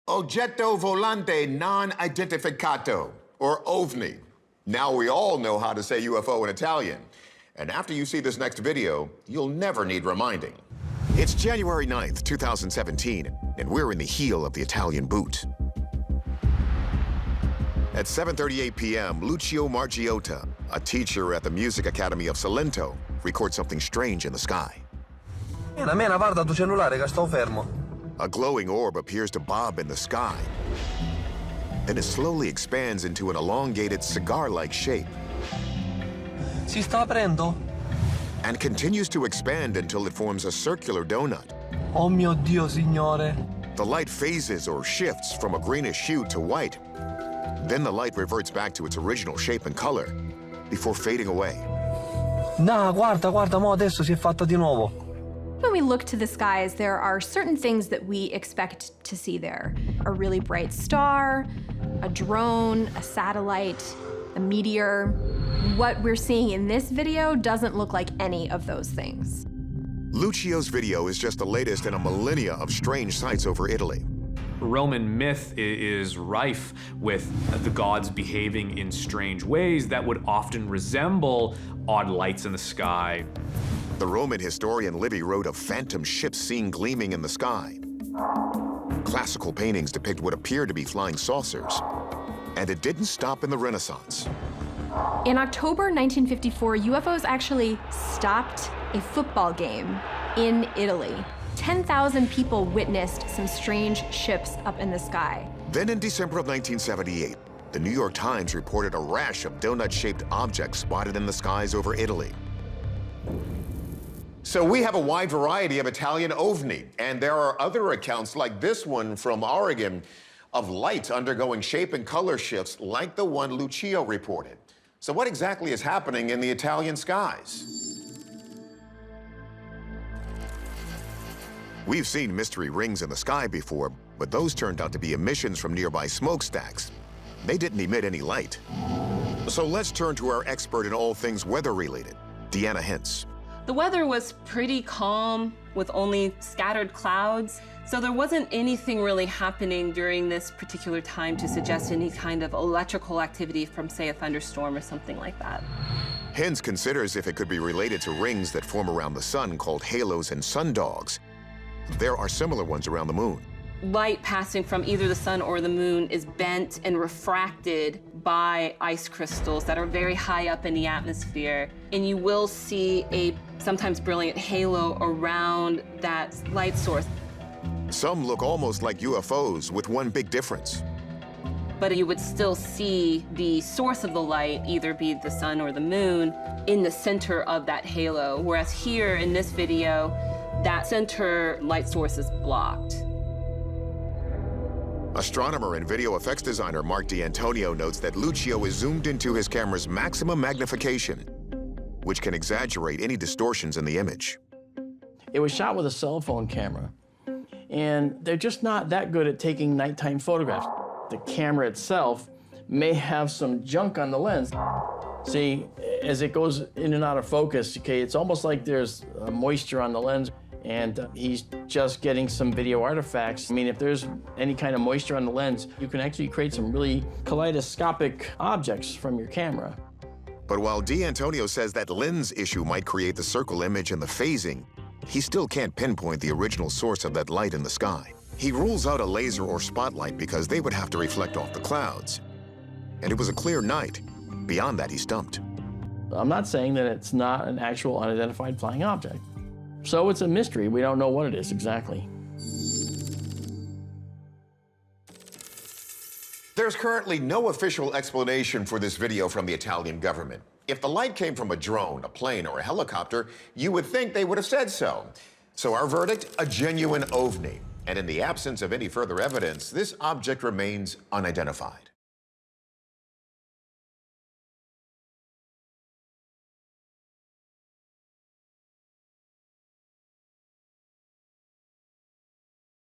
Oggetto volante non identificato, or OVNI. Now we all know how to say UFO in Italian. And after you see this next video, you'll never need reminding. It's January 9th, 2017, and we're in the heel of the Italian boot. At 7:38 p.m., Lucio Margiotta, a teacher at the Music Academy of Salento, records something strange in the sky. Mena, guarda tu cellulare che sto fermo. A glowing orb appears to bob in the sky. Then it slowly expands into an elongated cigar-like shape. Si sta aprendo? And continues to expand until it forms a circular donut. Oh mio Dio, signore. The light phases or shifts from a greenish hue to white. Then the light reverts back to its original shape and color before fading away. No, guarda, mo adesso si è fatta di nuovo. When we look to the skies, there are certain things that we expect to see there. A really bright star, a drone, a satellite, a meteor. What we're seeing in this video doesn't look like any of those things. Lucio's video is just the latest in a millennia of strange sights over Italy. Roman myth is rife with the gods behaving in strange ways that would often resemble odd lights in the sky. The Roman historian Livy wrote of phantom ships seen gleaming in the sky. Classical paintings depict what appear to be flying saucers. And it didn't stop in the Renaissance. In October 1954, UFOs actually stopped a football game in Italy. 10,000 people witnessed some strange ships up in the sky. Then in December of 1978, the New York Times reported a rash of donut-shaped objects spotted in the skies over Italy. So we have a wide variety of Italian OVNI, and there are other accounts like this one from Oregon of lights undergoing shape and color shifts like the one Lucio reported. So what exactly is happening in the Italian skies? We've seen mystery rings in the sky before, but those turned out to be emissions from nearby smokestacks. They didn't emit any light. So let's turn to our expert in all things weather-related, Deanna Hintz. The weather was pretty calm with only scattered clouds, so there wasn't anything really happening during this particular time to suggest any kind of electrical activity from, say, a thunderstorm or something like that. Hintz considers if it could be related to rings that form around the sun called halos and sundogs. There are similar ones around the moon. Light passing from either the sun or the moon is bent and refracted by ice crystals that are very high up in the atmosphere. And you will see a sometimes brilliant halo around that light source. Some look almost like UFOs with one big difference. But you would still see the source of the light, either be the sun or the moon, in the center of that halo. Whereas here in this video, that center light source is blocked. Astronomer and video effects designer Mark D'Antonio notes that Lucio is zoomed into his camera's maximum magnification, which can exaggerate any distortions in the image. It was shot with a cell phone camera, and they're just not that good at taking nighttime photographs. The camera itself may have some junk on the lens. See, as it goes in and out of focus, okay, it's almost like there's moisture on the lens, and he's just getting some video artifacts. I mean, if there's any kind of moisture on the lens, you can actually create some really kaleidoscopic objects from your camera. But while D'Antonio says that lens issue might create the circle image and the phasing, he still can't pinpoint the original source of that light in the sky. He rules out a laser or spotlight because they would have to reflect off the clouds. And it was a clear night. Beyond that, he's stumped. I'm not saying that it's not an actual unidentified flying object. So it's a mystery. We don't know what it is exactly. There's currently no official explanation for this video from the Italian government. If the light came from a drone, a plane, or a helicopter, you would think they would have said so. So our verdict, a genuine OVNI. And in the absence of any further evidence, this object remains unidentified.